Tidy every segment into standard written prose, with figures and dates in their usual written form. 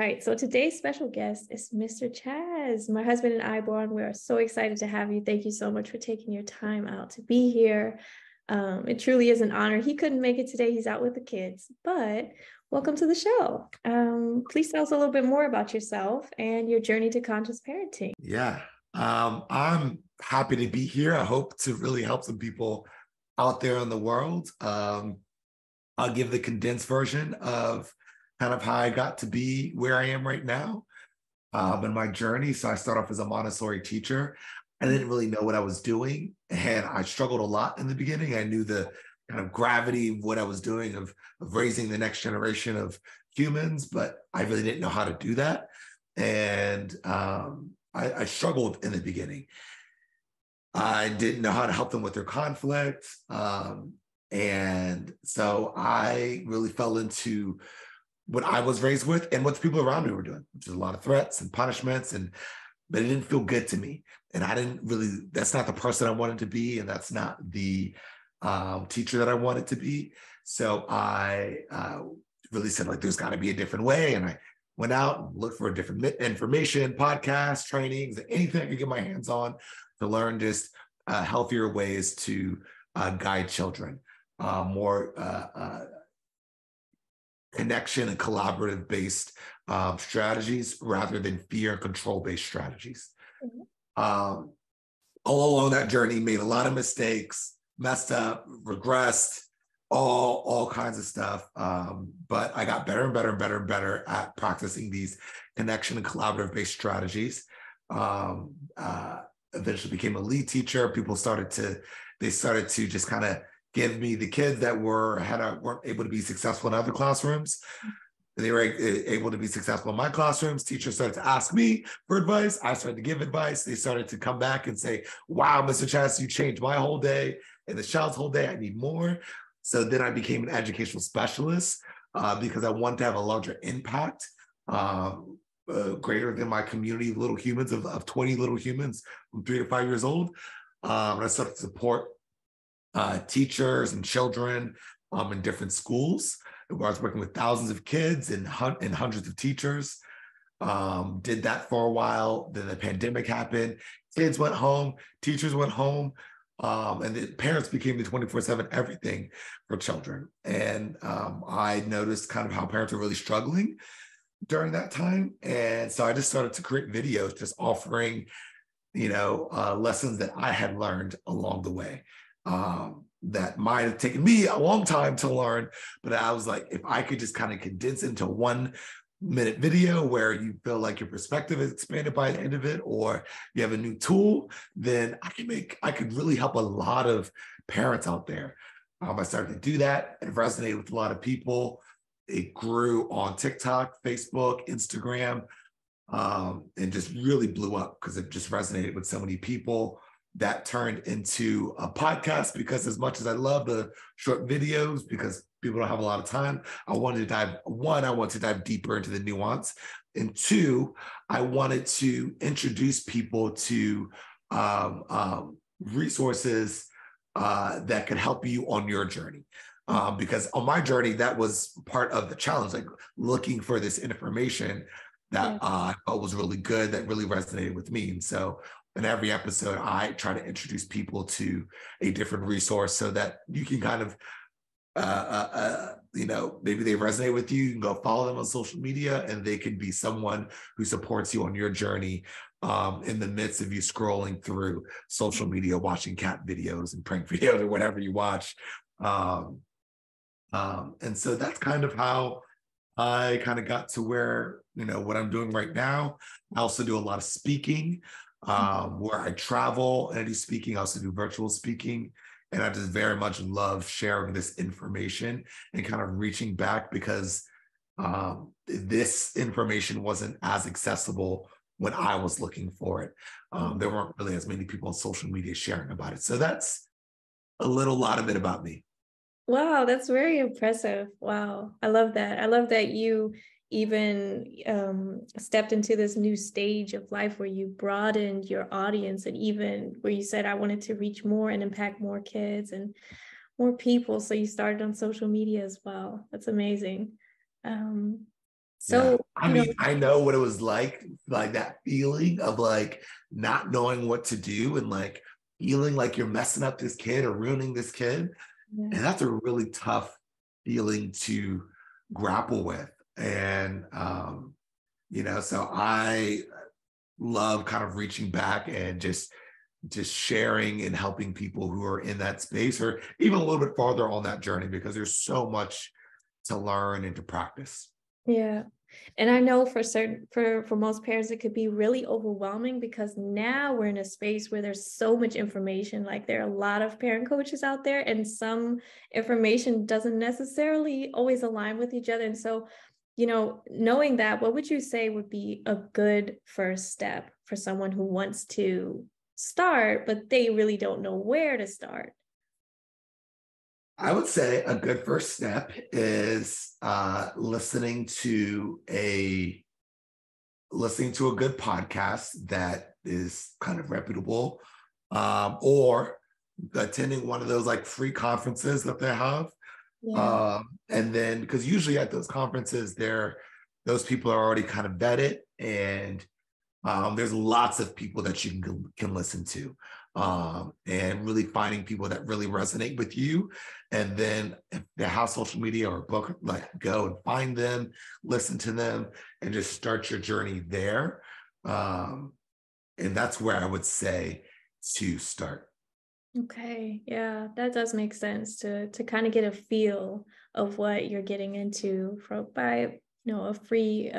right. So today's special guest is Mr. Chazz. My husband and I, Born, we are so excited to have you. Thank you so much for taking your time out to be here. It truly is an honor. He couldn't make it today. He's out with the kids, but welcome to the show. Please tell us a little bit more about yourself and your journey to conscious parenting. Yeah, I'm happy to be here. I hope to really help some people out there in the world. I'll give the condensed version of kind of how I got to be where I am right now in my journey. So I started off as a Montessori teacher. I didn't really know what I was doing, and I struggled a lot in the beginning. I knew the kind of gravity of what I was doing of raising the next generation of humans, but I really didn't know how to do that. And I struggled in the beginning. I didn't know how to help them with their conflict. And so I really fell into what I was raised with and what the people around me were doing, which is a lot of threats and punishments, but it didn't feel good to me. And I didn't really, that's not the person I wanted to be. And that's not the teacher that I wanted to be. So I really said, like, there's got to be a different way. And I went out and looked for different information, podcasts, trainings, anything I could get my hands on to learn just healthier ways to guide children, more connection and collaborative based strategies rather than fear and control based strategies. Mm-hmm. All along that journey, made a lot of mistakes, messed up, regressed, all kinds of stuff. But I got better and better and better and better at practicing these connection and collaborative based strategies. Eventually became a lead teacher. People started to just kind of give me the kids that weren't able to be successful in other classrooms. They were able to be successful in my classrooms. Teachers started to ask me for advice. I started to give advice. They started to come back and say, wow, Mr. Chazz, you changed my whole day and the child's whole day. I need more. So then I became an educational specialist because I wanted to have a larger impact, greater than my community of little humans, of 20 little humans from 3 to 5 years old. And I started to support teachers and children in different schools, where I was working with thousands of kids and hundreds of teachers. Did that for a while. Then the pandemic happened. Kids went home, teachers went home, and the parents became the 24/7 everything for children. And I noticed kind of how parents were really struggling during that time. And so I just started to create videos just offering, lessons that I had learned along the way. That might have taken me a long time to learn, but I was like, if I could just kind of condense into 1-minute video where you feel like your perspective is expanded by the end of it, or you have a new tool, then I could really help a lot of parents out there. I started to do that. It resonated with a lot of people. It grew on TikTok, Facebook, Instagram, and just really blew up because it just resonated with so many people. That turned into a podcast because as much as I love the short videos, because people don't have a lot of time, I wanted to dive deeper into the nuance. And 2, I wanted to introduce people to resources that could help you on your journey. Because on my journey, that was part of the challenge, like looking for this information that I thought was really good, that really resonated with me. And so in every episode, I try to introduce people to a different resource so that you can kind of, maybe they resonate with you. You can go follow them on social media, and they can be someone who supports you on your journey in the midst of you scrolling through social media, watching cat videos and prank videos or whatever you watch. And so that's kind of how I kind of got to where, what I'm doing right now. I also do a lot of speaking. Where I travel and I do speaking. I also do virtual speaking. And I just very much love sharing this information and kind of reaching back because this information wasn't as accessible when I was looking for it. There weren't really as many people on social media sharing about it. So that's a lot of it about me. Wow, that's very impressive. Wow. I love that. I love that you even stepped into this new stage of life where you broadened your audience, and even where you said, I wanted to reach more and impact more kids and more people. So you started on social media as well. That's amazing. Yeah. So, I mean, I know what it was like that feeling of like not knowing what to do and like feeling like you're messing up this kid or ruining this kid. yeah, And that's a really tough feeling to grapple with. And, so I love kind of reaching back and just sharing and helping people who are in that space or even a little bit farther on that journey, because there's so much to learn and to practice. yeah. And I know for most parents, it could be really overwhelming because now we're in a space where there's so much information. Like there are a lot of parent coaches out there, and some information doesn't necessarily always align with each other. And so, knowing that, what would you say would be a good first step for someone who wants to start, but they really don't know where to start? I would say a good first step is listening to a good podcast that is kind of reputable, or attending one of those like free conferences that they have. Yeah. And then, because usually at those conferences, those people are already kind of vetted, and there's lots of people that you can listen to, and really finding people that really resonate with you. And then if they have social media or a book, like go and find them, listen to them, and just start your journey there. And that's where I would say to start. Okay. Yeah, that does make sense to kind of get a feel of what you're getting into by a free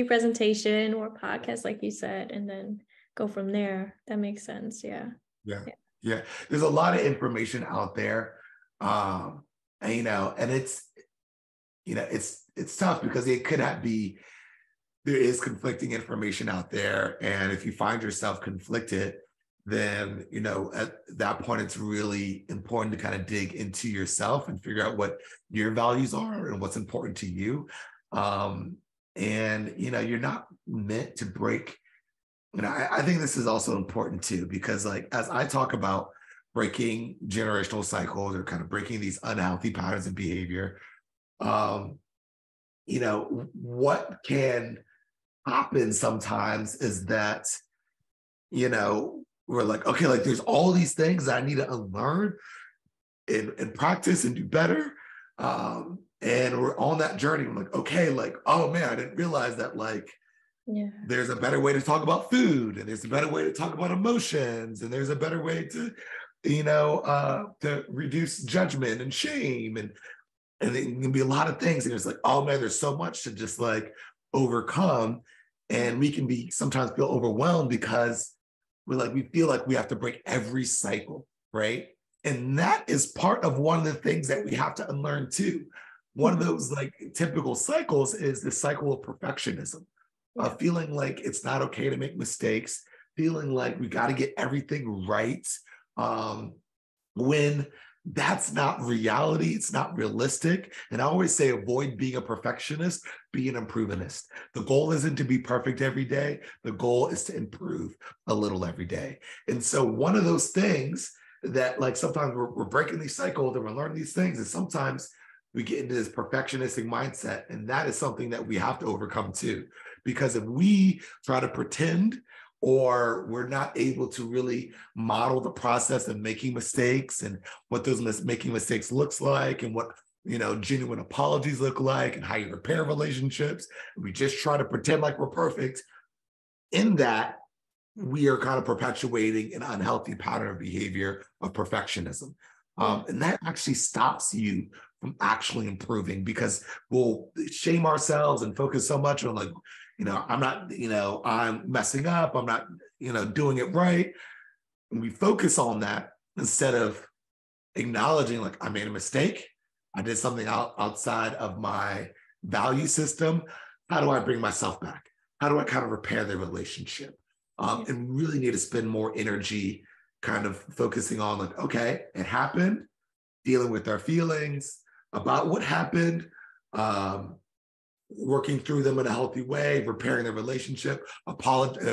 presentation or podcast, like you said, and then go from there. That makes sense. Yeah. Yeah. Yeah. Yeah. There's a lot of information out there. And it's tough because it could be, there is conflicting information out there. And if you find yourself conflicted, then, at that point, it's really important to kind of dig into yourself and figure out what your values are and what's important to you. And you're not meant to break. I think this is also important too, because like, as I talk about breaking generational cycles or kind of breaking these unhealthy patterns of behavior, what can happen sometimes is that, we're like, okay, like there's all these things that I need to unlearn and practice and do better. And we're on that journey. I'm like, okay, like, oh man, I didn't realize that like, Yeah. there's a better way to talk about food, and there's a better way to talk about emotions, and there's a better way to, to reduce judgment and shame. And it can be a lot of things. And it's like, oh man, there's so much to just like overcome. And we can sometimes feel overwhelmed because we feel like we have to break every cycle, right? And that is part of one of the things that we have to unlearn too. One of those like typical cycles is the cycle of perfectionism, of feeling like it's not okay to make mistakes, feeling like we got to get everything right. When that's not reality, it's not realistic. And I always say, avoid being a perfectionist, be an improvementist. The goal isn't to be perfect every day. The goal is to improve a little every day. And so one of those things that like sometimes we're breaking these cycles and we're learning these things, and sometimes we get into this perfectionistic mindset. And that is something that we have to overcome too. Because if we try to pretend, or we're not able to really model the process of making mistakes and what those making mistakes looks like, and what, genuine apologies look like, and how you repair relationships, we just try to pretend like we're perfect. In that, we are kind of perpetuating an unhealthy pattern of behavior of perfectionism. And that actually stops you from actually improving, because we'll shame ourselves and focus so much on like, I'm not, I'm messing up, I'm not, doing it right. And we focus on that instead of acknowledging like, I made a mistake. I did something outside of my value system. How do I bring myself back? How do I kind of repair the relationship? And really need to spend more energy kind of focusing on like, okay, it happened, dealing with our feelings about what happened, working through them in a healthy way, repairing the relationship,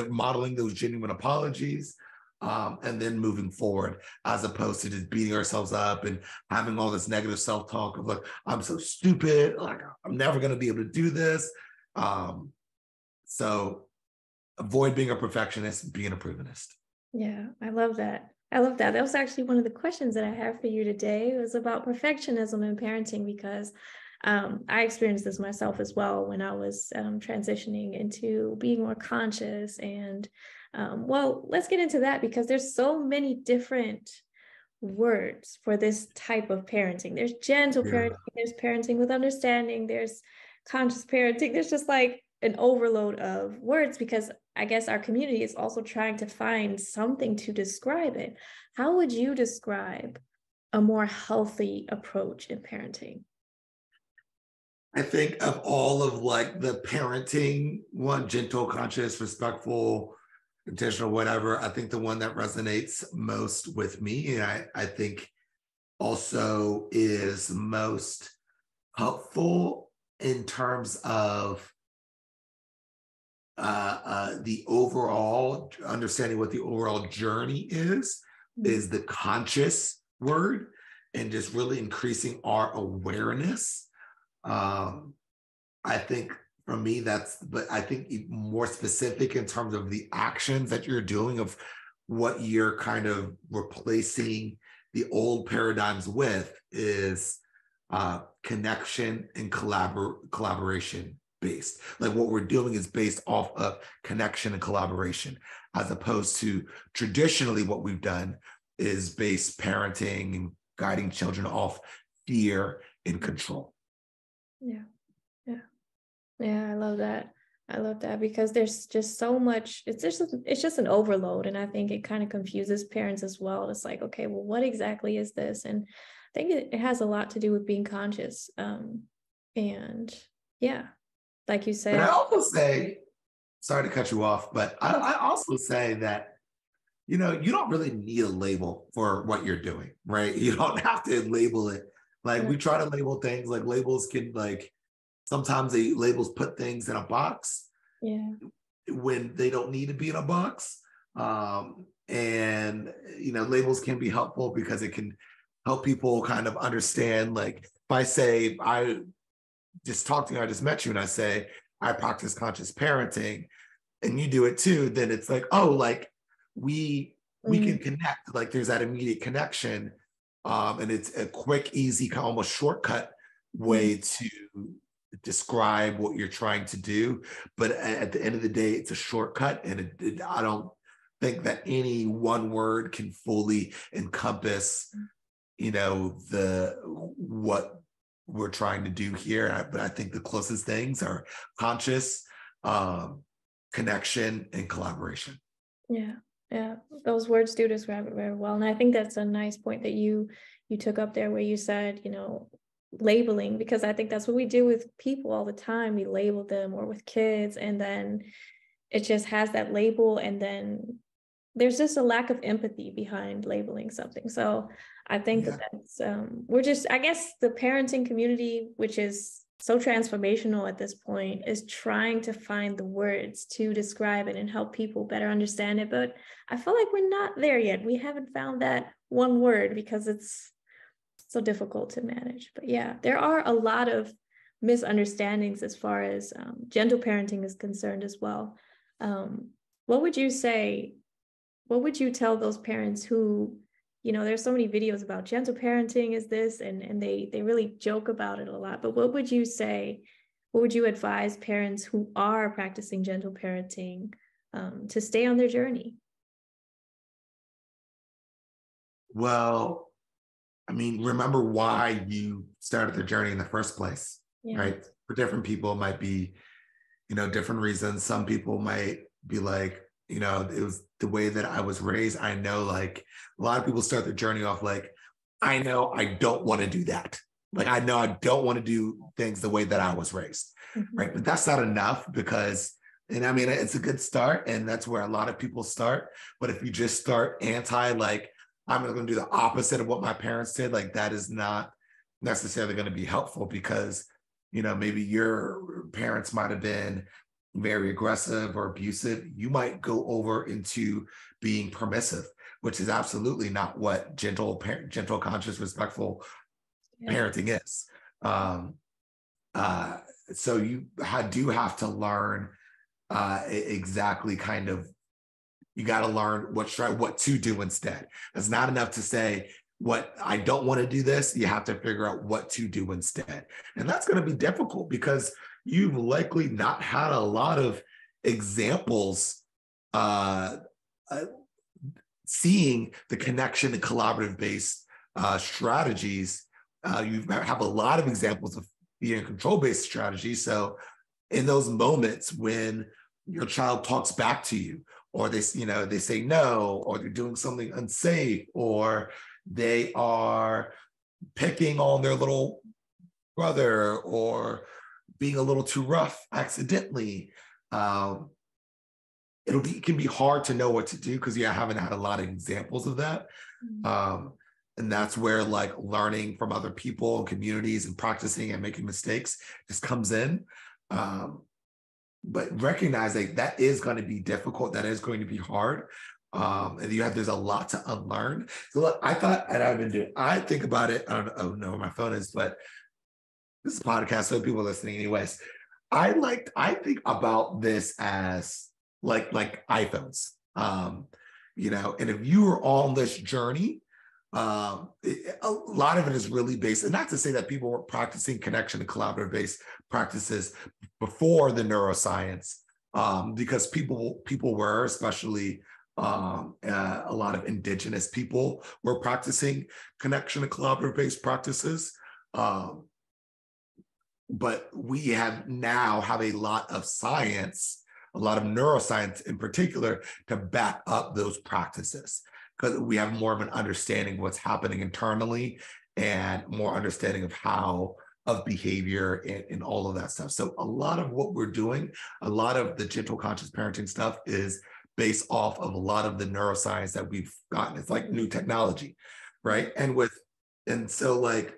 modeling those genuine apologies, and then moving forward, as opposed to just beating ourselves up and having all this negative self-talk of like, I'm so stupid, like I'm never going to be able to do this. So avoid being a perfectionist, being a provenist. Yeah, I love that. I love that. That was actually one of the questions that I have for you today. It was about perfectionism in parenting, because I experienced this myself as well when I was transitioning into being more conscious. And well, let's get into that, because there's so many different words for this type of parenting. There's gentle parenting, there's parenting with understanding, there's conscious parenting. There's just like an overload of words, because I guess our community is also trying to find something to describe it. How would you describe a more healthy approach in parenting? I think of all of like the parenting one, gentle, conscious, respectful, intentional, whatever, I think the one that resonates most with me, and I think also is most helpful in terms of the overall understanding what the overall journey is the conscious word, and just really increasing our awareness. I think for me, but I think more specific in terms of the actions that you're doing, of what you're kind of replacing the old paradigms with, is connection and collaboration based. Like what we're doing is based off of connection and collaboration, as opposed to traditionally what we've done is based parenting and guiding children off fear and control. Yeah. Yeah, I love that. I love that, because there's just so much, it's just an overload. And I think it kind of confuses parents as well. It's like, okay, well, what exactly is this? And I think it has a lot to do with being conscious. And yeah, like you But I said. also say, sorry to cut you off, but I also say that, you don't really need a label for what you're doing, right? You don't have to label it. Like we try to label things, like labels can, like, sometimes labels put things in a box when they don't need to be in a box. And labels can be helpful because it can help people kind of understand. Like if I say, I just met you and I say, I practice conscious parenting and you do it too, then it's like, oh, like we can connect. Like there's that immediate connection. And it's a quick, easy, almost shortcut way to describe what you're trying to do. But at the end of the day, it's a shortcut. And I don't think that any one word can fully encompass, what we're trying to do here. But I think the closest things are conscious, connection, and collaboration. Yeah, those words do describe it very well. And I think that's a nice point that you took up there, where you said, labeling, because I think that's what we do with people all the time. We label them, or with kids, and then it just has that label, and then there's just a lack of empathy behind labeling something. So I think that's I guess the parenting community, which is so transformational at this point, is trying to find the words to describe it and help people better understand it. But I feel like we're not there yet. We haven't found that one word, because it's so difficult to manage. But yeah, there are a lot of misunderstandings as far as gentle parenting is concerned as well. What would you say? What would you tell those parents who, there's so many videos about gentle parenting is this, and they really joke about it a lot. But what would you say? What would you advise parents who are practicing gentle parenting to stay on their journey? Well, I mean, remember why you started the journey in the first place, right? For different people, it might be, different reasons. Some people might be like, it was the way that I was raised. I know, like, a lot of people start their journey off like, I know I don't want to do that. Like, I know I don't want to do things the way that I was raised, right? But that's not enough, because, and I mean, it's a good start, and that's where a lot of people start. But if you just start like, I'm going to do the opposite of what my parents did, like, that is not necessarily going to be helpful, because, maybe your parents might have been very aggressive or abusive, you might go over into being permissive, which is absolutely not what gentle, conscious, respectful parenting is. Um, so you do have to learn exactly kind of, you got to learn what to do instead. It's not enough to say, what I don't want to do this. You have to figure out what to do instead. And that's going to be difficult because you've likely not had a lot of examples seeing the connection and collaborative based strategies. You have a lot of examples of being control based strategies. So in those moments when your child talks back to you, or they say no, or they're doing something unsafe, or they are picking on their little brother, or being a little too rough accidentally, it can be hard to know what to do because you haven't had a lot of examples of that. And that's where like learning from other people and communities and practicing and making mistakes just comes in. But recognizing that is going to be difficult, that is going to be hard. And there's a lot to unlearn. So look, I think about it, I don't know where my phone is, but this is a podcast, so people are listening anyways. I think about this as like iPhones, and if you were on this journey, a lot of it is really based, and not to say that people were practicing connection and collaborative based practices before the neuroscience, because people were, especially a lot of indigenous people were practicing connection and collaborative based practices. But we now have a lot of science, a lot of neuroscience in particular, to back up those practices, because we have more of an understanding of what's happening internally and more understanding of behavior and all of that stuff. So a lot of what we're doing, a lot of the gentle conscious parenting stuff is based off of a lot of the neuroscience that we've gotten. It's like new technology, right? And so like,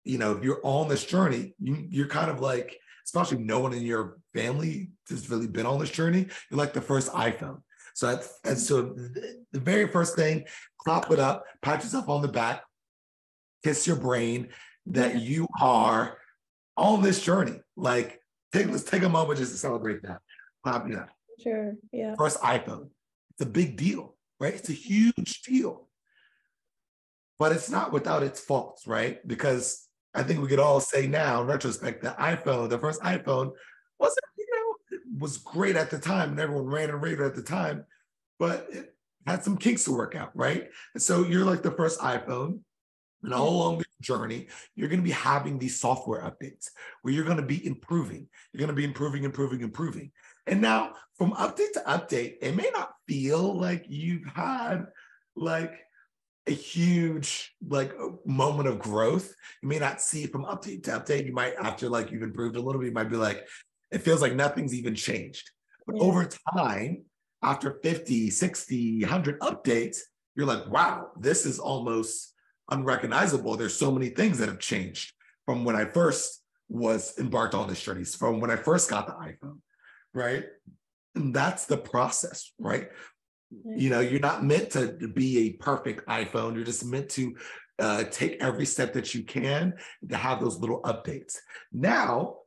if you're on this journey, you're kind of like, especially no one in your family has really been on this journey, you're like the first iPhone. So the very first thing, clap it up, pat yourself on the back, kiss your brain that you are on this journey. Like, let's take a moment just to celebrate that. Clap it up. Sure, yeah. First iPhone. It's a big deal, right? It's a huge deal. But it's not without its faults, right? Because I think we could all say now, in retrospect, the first iPhone was great at the time, and everyone ran and raved at the time, but it had some kinks to work out, right? And so you're like the first iPhone, and all along the journey, you're going to be having these software updates where you're going to be improving. You're going to be improving. And now from update to update, it may not feel like you've had like a huge moment of growth. You may not see it from update to update. You might, after you've improved a little bit, you might be like, it feels like nothing's even changed. But over time, after 50, 60, 100 updates, you're like, wow, this is almost unrecognizable. There's so many things that have changed from when I first was embarked on this journey, from when I first got the iPhone, right? And that's the process, right? You're not meant to be a perfect iPhone. You're just meant to take every step that you can to have those little updates. Now,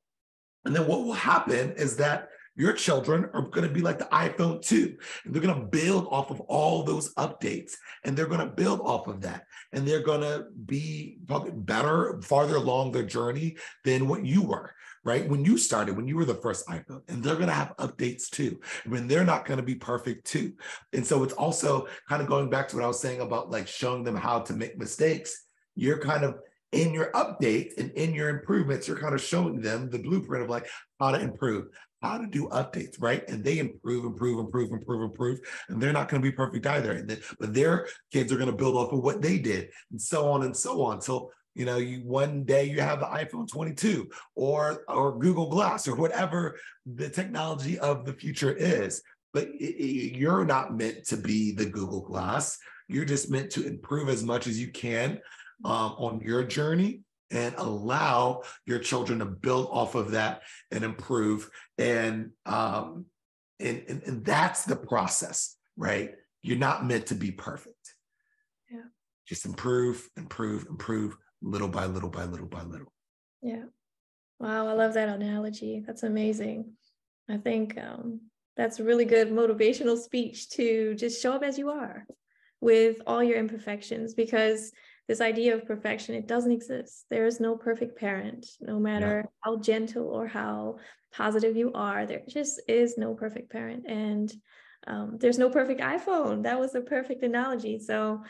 and then what will happen is that your children are going to be like the iPhone 2, and they're going to build off of all those updates, and they're going to build off of that, and they're going to be probably better, farther along their journey than what you were, right? When you started, when you were the first iPhone, and they're going to have updates too. I mean, they're not going to be perfect too. And so it's also kind of going back to what I was saying about showing them how to make mistakes. You're kind of in your updates and in your improvements, you're kind of showing them the blueprint of how to improve, how to do updates, right? And they improve, and they're not going to be perfect either. But their kids are going to build off of what they did, and so on and so on. So, one day you have the iPhone 22 or Google Glass or whatever the technology of the future is. But you're not meant to be the Google Glass. You're just meant to improve as much as you can on your journey. and allow your children to build off of that and improve. And that's the process, right? You're not meant to be perfect. Yeah. Just improve, improve, improve, little by little by little by little. Yeah. Wow, I love that analogy. That's amazing. I think that's a really good motivational speech to just show up as you are with all your imperfections, because this idea of perfection, it doesn't exist. There is no perfect parent, no matter how gentle or how positive you are. There just is no perfect parent. And there's no perfect iPhone. That was a perfect analogy. So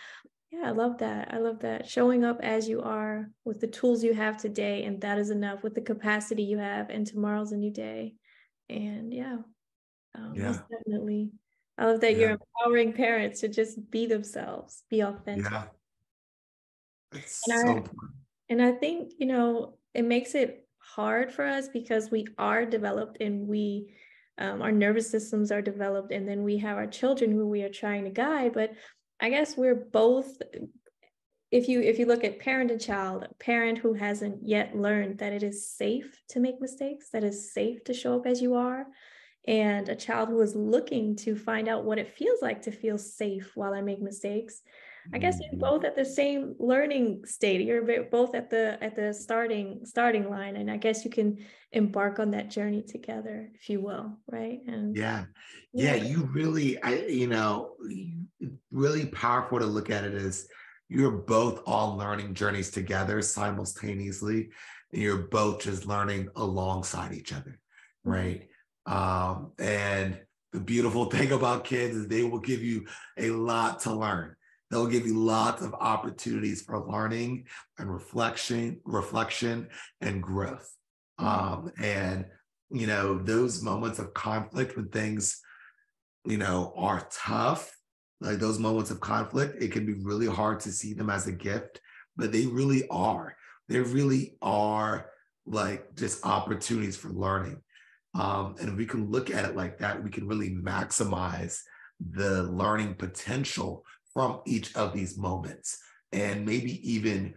yeah, I love that. I love that. Showing up as you are with the tools you have today, and that is enough, with the capacity you have, and tomorrow's a new day. And most definitely. I love that you're empowering parents to just be themselves, be authentic. Yeah. It's And so important. I think, it makes it hard for us because we are developed, and we, our nervous systems are developed, and then we have our children who we are trying to guide. But I guess we're both, if you look at parent and child, a parent who hasn't yet learned that it is safe to make mistakes, that it's safe to show up as you are, and a child who is looking to find out what it feels like to feel safe while I make mistakes. I guess you're both at the same learning state. You're both at the starting line, and I guess you can embark on that journey together, if you will, right? And you really, really powerful to look at it as you're both all learning journeys together simultaneously, and you're both just learning alongside each other, right? And the beautiful thing about kids is they will give you a lot to learn. They'll give you lots of opportunities for learning and reflection and growth. And, those moments of conflict when things, are tough, like those moments of conflict, it can be really hard to see them as a gift, but they really are. They really are like just opportunities for learning. And if we can look at it like that, we can really maximize the learning potential from each of these moments, and maybe even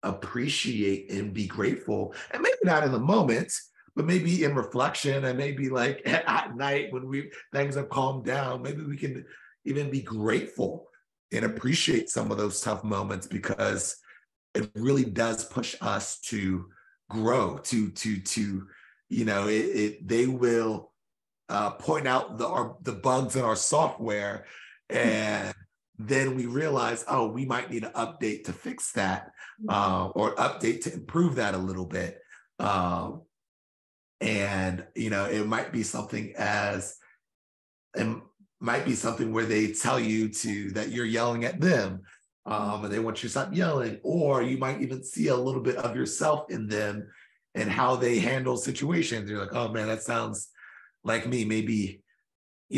appreciate and be grateful, and maybe not in the moment, but maybe in reflection, and maybe like at night when things have calmed down, maybe we can even be grateful and appreciate some of those tough moments, because it really does push us to grow, they will point out the bugs in our software, and then we realize, oh, we might need an update to fix that, or update to improve that a little bit. And it might be something where they tell you that you're yelling at them, and they want you to stop yelling, or you might even see a little bit of yourself in them and how they handle situations. You're like, oh man, that sounds like me. Maybe,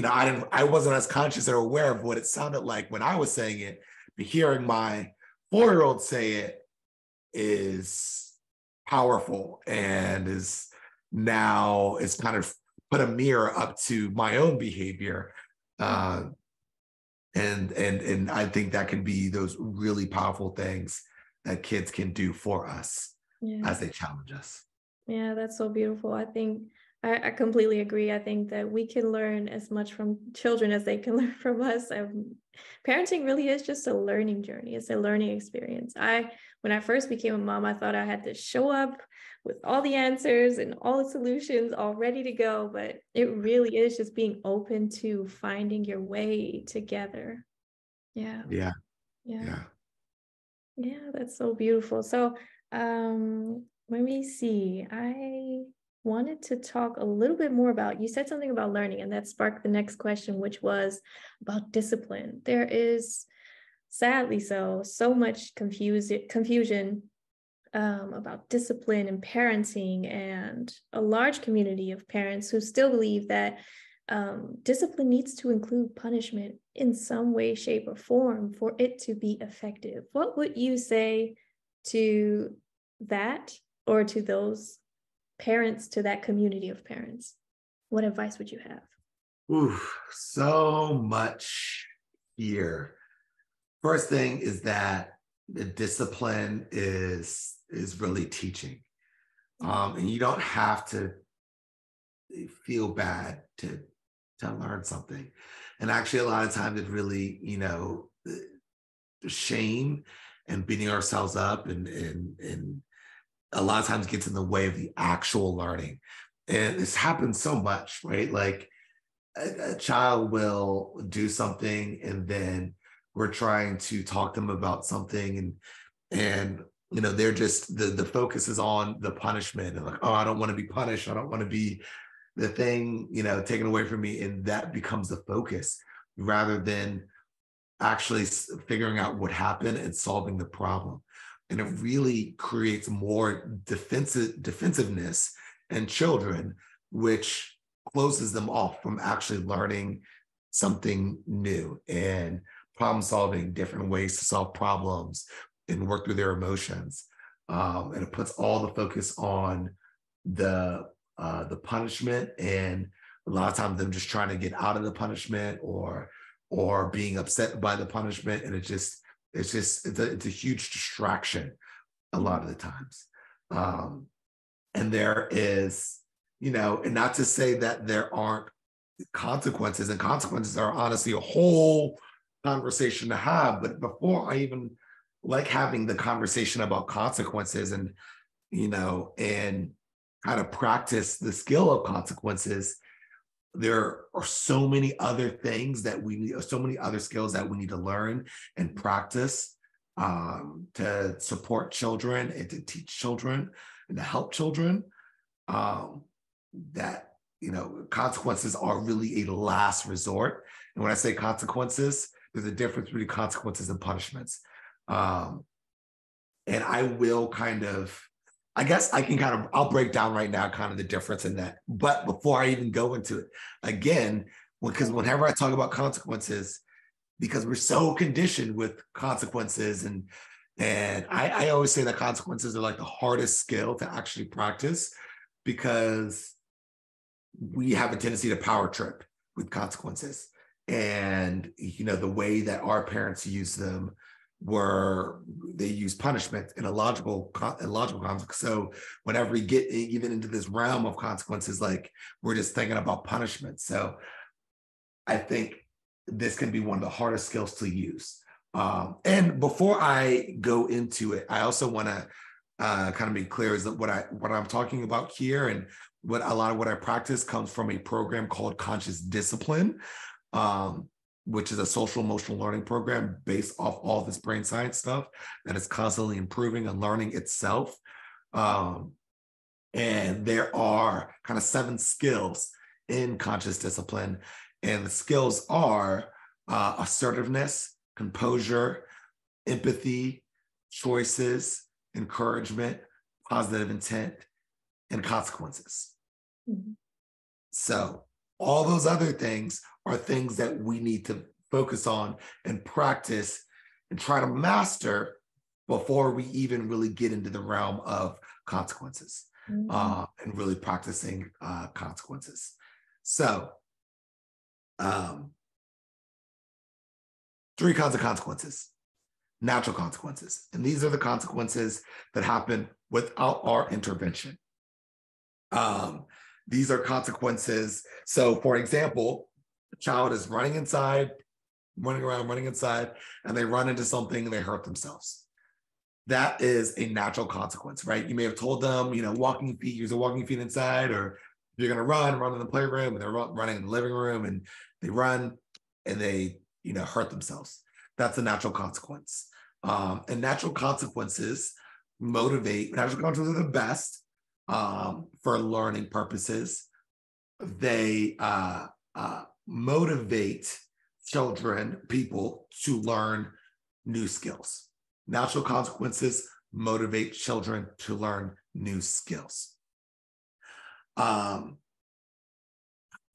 I wasn't as conscious or aware of what it sounded like when I was saying it, but hearing my 4-year-old say it is powerful, and is kind of put a mirror up to my own behavior. And I think that can be those really powerful things that kids can do for us as they challenge us. Yeah, that's so beautiful. I think I completely agree. I think that we can learn as much from children as they can learn from us. Parenting really is just a learning journey. It's a learning experience. When I first became a mom, I thought I had to show up with all the answers and all the solutions all ready to go, but it really is just being open to finding your way together. Yeah, that's so beautiful. So let me see. I wanted to talk a little bit more about, you said something about learning, and that sparked the next question, which was about discipline. There is, sadly so much confusion about discipline and parenting, and a large community of parents who still believe that discipline needs to include punishment in some way, shape, or form for it to be effective. What would you say to that, or to those parents, to that community of parents? What advice would you have? Ooh, so much here. First thing is that the discipline is really teaching. And you don't have to feel bad to learn something. And actually, a lot of times it really, shame and beating ourselves up and a lot of times gets in the way of the actual learning. And this happens so much, right? Like a child will do something and then we're trying to talk to them about something and they're just the focus is on the punishment and like, oh, I don't want to be punished. I don't want to be the thing, taken away from me. And that becomes the focus rather than actually figuring out what happened and solving the problem. And it really creates more defensiveness in children, which closes them off from actually learning something new and problem solving, different ways to solve problems and work through their emotions. And it puts all the focus on the punishment, and a lot of times them just trying to get out of the punishment or being upset by the punishment, and it's a huge distraction a lot of the times. And there is, and not to say that there aren't consequences, and consequences are honestly a whole conversation to have. But before I even like having the conversation about consequences and kind of practice the skill of consequences, there are so many other things that we need, so many other skills that we need to learn and practice to support children and to teach children and to help children, that consequences are really a last resort. And when I say consequences, there's a difference between consequences and punishments. And I will I'll break down right now kind of the difference in that. But before I even go into it, again, because whenever I talk about consequences, because we're so conditioned with consequences, and I always say that consequences are like the hardest skill to actually practice, because we have a tendency to power trip with consequences. And, the way that our parents use them they use punishment in a logical context. So whenever we get even into this realm of consequences, like we're just thinking about punishment. So I think this can be one of the hardest skills to use. And before I go into it, I also want to kind of be clear is that what I'm talking about here and a lot of what I practice comes from a program called Conscious Discipline, which is a social emotional learning program based off all this brain science stuff that is constantly improving and learning itself. And there are kind of 7 skills in conscious discipline. And the skills are assertiveness, composure, empathy, choices, encouragement, positive intent, and consequences. Mm-hmm. So all those other things are things that we need to focus on and practice and try to master before we even really get into the realm of consequences, and really practicing consequences. So 3 kinds of consequences. Natural consequences. And these are the consequences that happen without our intervention. These are consequences. So for example, the child is running inside, and they run into something and they hurt themselves. That is a natural consequence, right? You may have told them, walking feet, use a walking feet inside, or you're going to run in the playroom, and they're running in the living room, and they run and they, hurt themselves. That's a natural consequence. And natural consequences are the best for learning purposes. They motivate people to learn new skills. Natural consequences motivate children to learn new skills.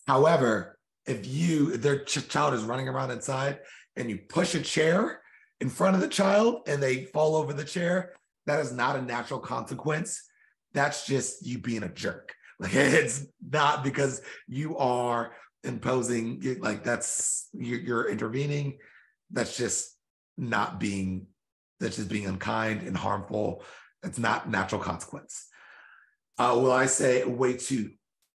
However, if their child is running around inside and you push a chair in front of the child and they fall over the chair, that is not a natural consequence. That's just you being a jerk. Like, it's not because you are imposing, like, you're intervening. That's just not being such as being unkind and harmful. It's not natural consequence. Will I say a way to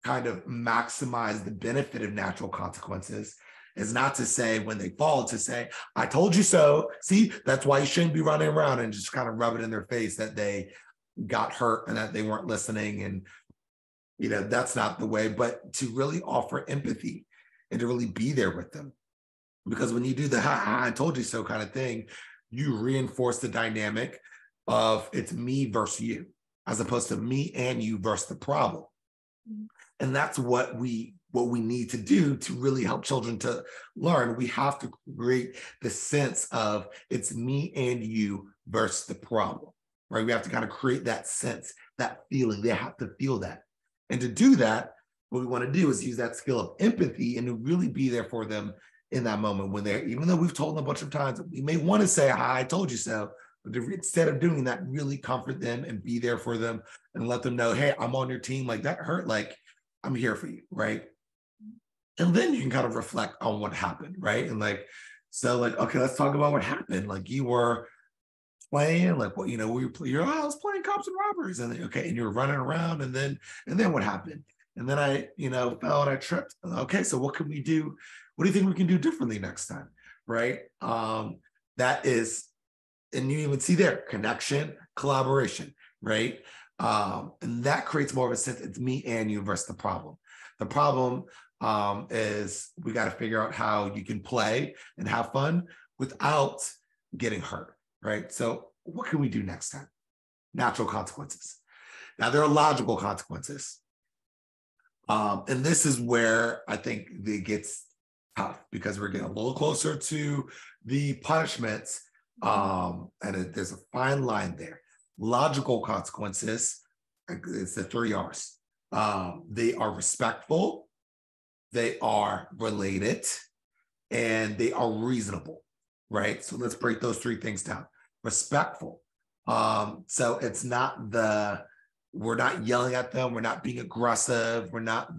kind of maximize the benefit of natural consequences is not to say when they fall, to say, I told you so. See, that's why you shouldn't be running around and just kind of rub it in their face that they got hurt and that they weren't listening. And, that's not the way, but to really offer empathy and to really be there with them. Because when you do the I told you so kind of thing, you reinforce the dynamic of it's me versus you, as opposed to me and you versus the problem. Mm-hmm. And that's what we need to do to really help children to learn. We have to create the sense of it's me and you versus the problem, right? We have to kind of create that sense, that feeling. They have to feel that. And to do that, what we want to do is use that skill of empathy and to really be there for them in that moment when they're, even though we've told them a bunch of times, we may want to say, hi, I told you so. But instead of doing that, really comfort them and be there for them and let them know, hey, I'm on your team. Like that hurt. Like I'm here for you. Right. And then you can kind of reflect on what happened. Right. And okay, let's talk about what happened. Like you were playing, like what, I was playing cops and robbers. And then, okay. And you were running around and then what happened? And then I, fell and I tripped. Okay. So what can we do? What do you think we can do differently next time? Right. That is, and you even see there, connection, collaboration, right? And that creates more of a sense, it's me and you versus the problem. The problem is we got to figure out how you can play and have fun without getting hurt, right? So what can we do next time? Natural consequences. Now there are logical consequences. And this is where I think it gets tough because we're getting a little closer to the punishments. There's a fine line there. Logical consequences, it's the 3 R's. They are respectful, they are related, and they are reasonable, right? So let's break those 3 things down. Respectful. So it's not we're not yelling at them, we're not being aggressive, we're not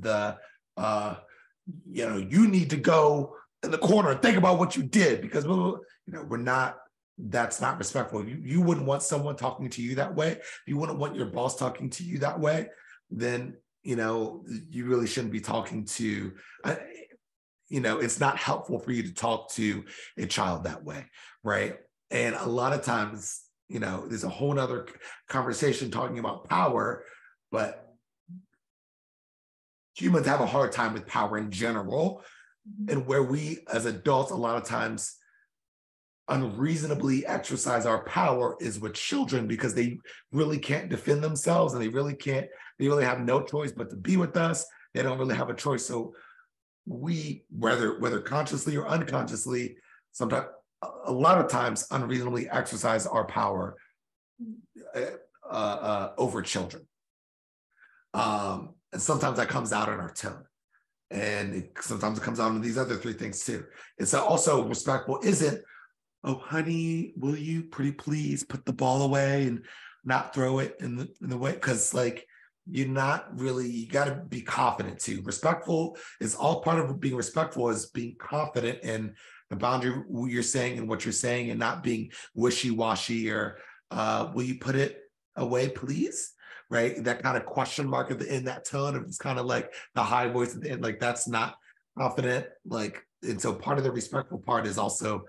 you need to go in the corner and think about what you did because, we're not. That's not respectful. You wouldn't want someone talking to you that way. If you wouldn't want your boss talking to you that way, then, you really shouldn't be talking to, it's not helpful for you to talk to a child that way, right? And a lot of times, there's a whole nother conversation talking about power, but humans have a hard time with power in general. And where we as adults, a lot of times, unreasonably exercise our power is with children because they really can't defend themselves and they really have no choice but to be with us. They don't really have a choice. So we, whether consciously or unconsciously, sometimes, a lot of times unreasonably exercise our power over children. And sometimes that comes out in our tone. And sometimes it comes out in these other 3 things too. And so also respectful isn't, oh, honey, will you pretty please put the ball away and not throw it in the way? Because you're not really, you got to be confident too. Respectful is all part of being respectful is being confident in the boundary you're saying and what you're saying and not being wishy-washy or will you put it away, please? Right? That kind of question mark at the end, that tone of it's kind of like the high voice at the end, that's not confident. And so part of the respectful part is also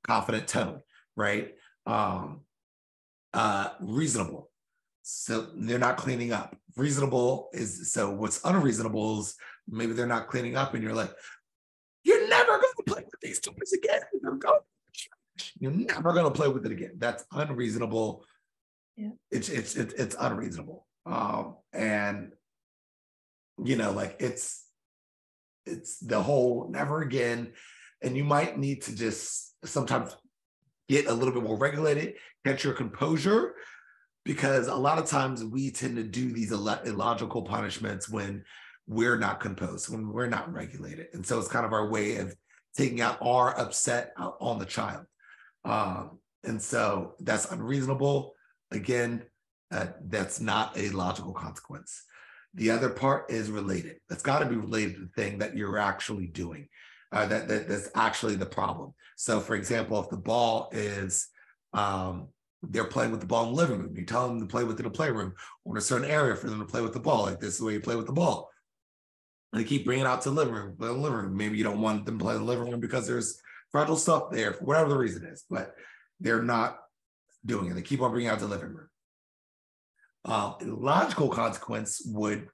confident tone, right? Reasonable. So they're not cleaning up. Reasonable is, so what's unreasonable is maybe they're not cleaning up and you're like, you're never going to play with these toys again. You're never going to play with it again. That's unreasonable. Yeah. It's unreasonable. And it's the whole never again. And you might need to just sometimes get a little bit more regulated, get your composure, because a lot of times we tend to do these illogical punishments when we're not composed, when we're not regulated. And so it's kind of our way of taking out our upset out on the child. And so that's unreasonable. Again, that's not a logical consequence. The other part is related. That's got to be related to the thing that you're actually doing. That's actually the problem. So for example, if the ball is They're playing with the ball in the living room. You tell them to play with it in the playroom or in a certain area for them to play with the ball. Like, this is the way you play with the ball. And they keep bringing it out to the living room. But in the living room, maybe you don't want them to play in the living room because there's fragile stuff there, for whatever the reason is. But they're not doing it. They keep on bringing it out to the living room. A logical consequence would,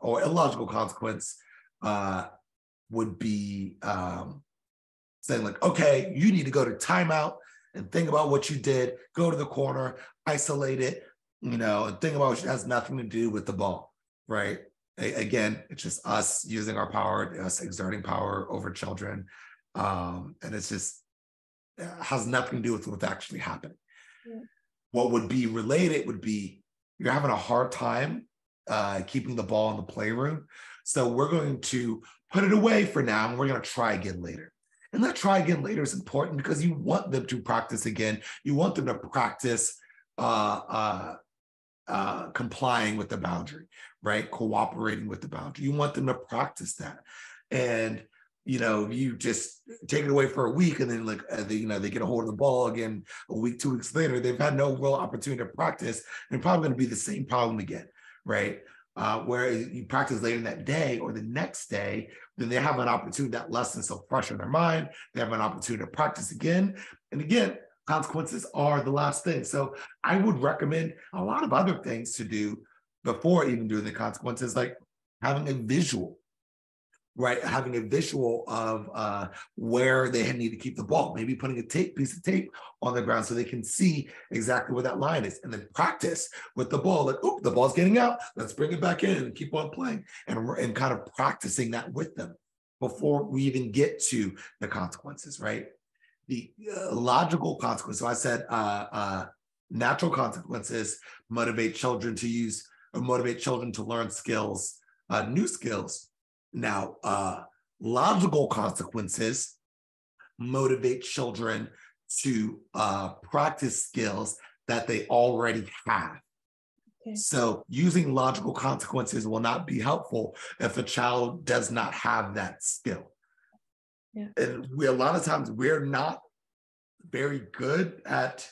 or illogical consequence, would be saying like, okay, you need to go to timeout and think about what you did, go to the corner, isolate it, and think about what has nothing to do with the ball, right? Again, it's just us using our power, us exerting power over children. And it's just, has nothing to do with what's actually happening. Yeah. What would be related would be, you're having a hard time keeping the ball in the playroom. So we're going to put it away for now, and we're going to try again later. And that try again later is important because you want them to practice again. You want them to practice complying with the boundary, right? Cooperating with the boundary. You want them to practice that. And, you just take it away for a week and then they get a hold of the ball again a week, 2 weeks later, they've had no real opportunity to practice and probably going to be the same problem again, right? Where you practice later in that day or the next day, then they have an opportunity, that lesson so fresh in their mind, they have an opportunity to practice again. And again, consequences are the last thing. So I would recommend a lot of other things to do before even doing the consequences, like having a visual, right? Having a visual of where they need to keep the ball, maybe putting a piece of tape on the ground so they can see exactly where that line is, and then practice with the ball. Like, oh, the ball's getting out. Let's bring it back in and keep on playing, and kind of practicing that with them before we even get to the consequences, right? The logical consequence. So I said natural consequences motivate children to learn skills, new skills. Now, logical consequences motivate children to practice skills that they already have. Okay. So using logical consequences will not be helpful if a child does not have that skill. Yeah. And a lot of times we're not very good at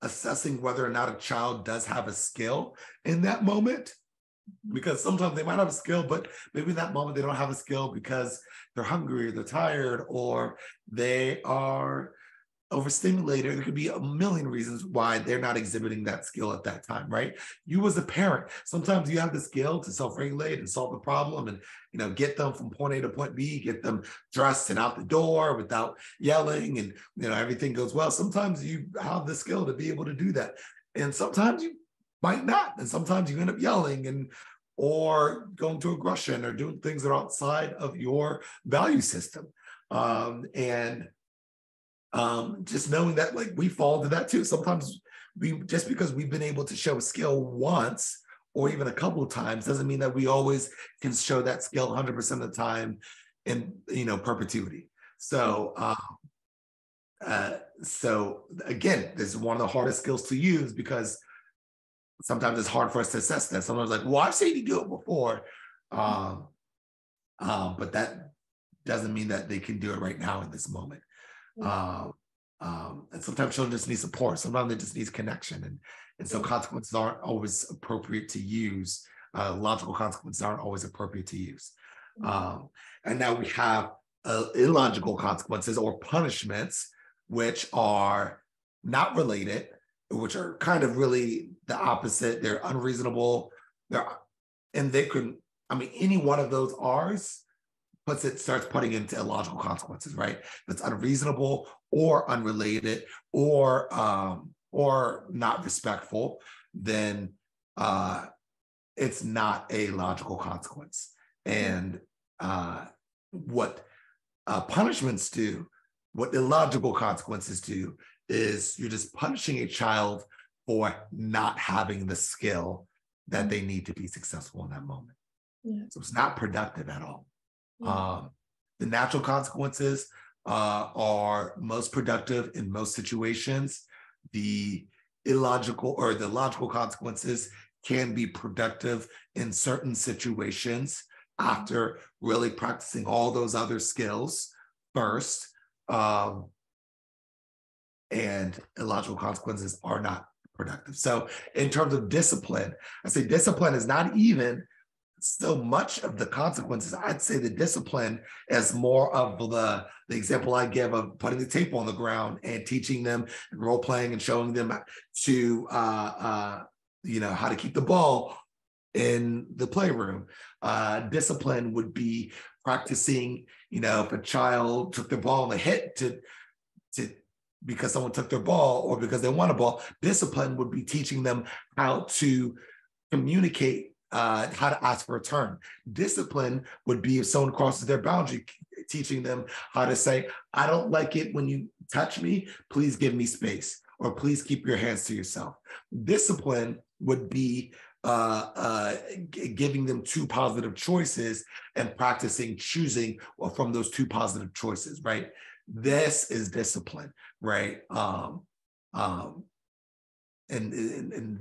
assessing whether or not a child does have a skill in that moment. Because sometimes they might have a skill, but maybe in that moment they don't have a skill because they're hungry, or they're tired, or they are overstimulated. There could be a million reasons why they're not exhibiting that skill at that time, right? You as a parent, sometimes you have the skill to self-regulate and solve the problem and, get them from point A to point B, get them dressed and out the door without yelling, and, everything goes well. Sometimes you have the skill to be able to do that. And sometimes you might not. And sometimes you end up yelling or going to aggression or doing things that are outside of your value system. Just knowing that, like, we fall into that too. Sometimes just because we've been able to show a skill once or even a couple of times doesn't mean that we always can show that skill 100% of the time in, perpetuity. So, so again, this is one of the hardest skills to use because sometimes it's hard for us to assess that. Sometimes like, well, I've seen you do it before. But that doesn't mean that they can do it right now in this moment. And sometimes children just need support. Sometimes they just need connection. And so consequences aren't always appropriate to use. Logical consequences aren't always appropriate to use. And now we have illogical consequences or punishments, which are not related, which are kind of really the opposite. They're unreasonable. Any one of those R's starts putting into illogical consequences, right? If it's unreasonable or unrelated or not respectful, then it's not a logical consequence. And what punishments do, what illogical consequences do, is you're just punishing a child for not having the skill that they need to be successful in that moment. Yeah. So it's not productive at all. Yeah. The natural consequences are most productive in most situations. The illogical or the logical consequences can be productive in certain situations after really practicing all those other skills first. and illogical consequences are not productive. So in terms of discipline, I say discipline is not even so much of the consequences. I'd say the discipline is more of the example I give of putting the tape on the ground and teaching them and role playing and showing them to how to keep the ball in the playroom. Discipline would be practicing, if a child took their ball and they hit to because someone took their ball or because they want a ball. Discipline would be teaching them how to communicate, how to ask for a turn. Discipline would be if someone crosses their boundary, teaching them how to say, I don't like it when you touch me, please give me space, or please keep your hands to yourself. Discipline would be giving them two positive choices and practicing choosing from those two positive choices, right? This is discipline, right? And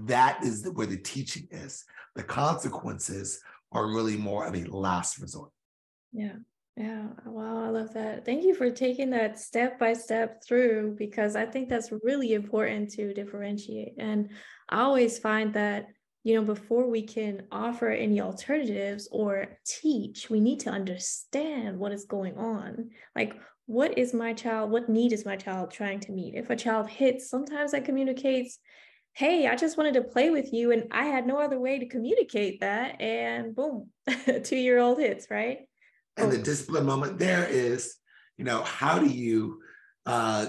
that is where the teaching is. The consequences are really more of a last resort. Yeah. Wow, I love that. Thank you for taking that step by step through, because I think that's really important to differentiate. And I always find that, before we can offer any alternatives or teach, we need to understand what is going on. Like, what need is my child trying to meet? If a child hits, sometimes that communicates, hey, I just wanted to play with you and I had no other way to communicate that. And boom, 2-year-old hits, right? And the discipline moment there is, how do you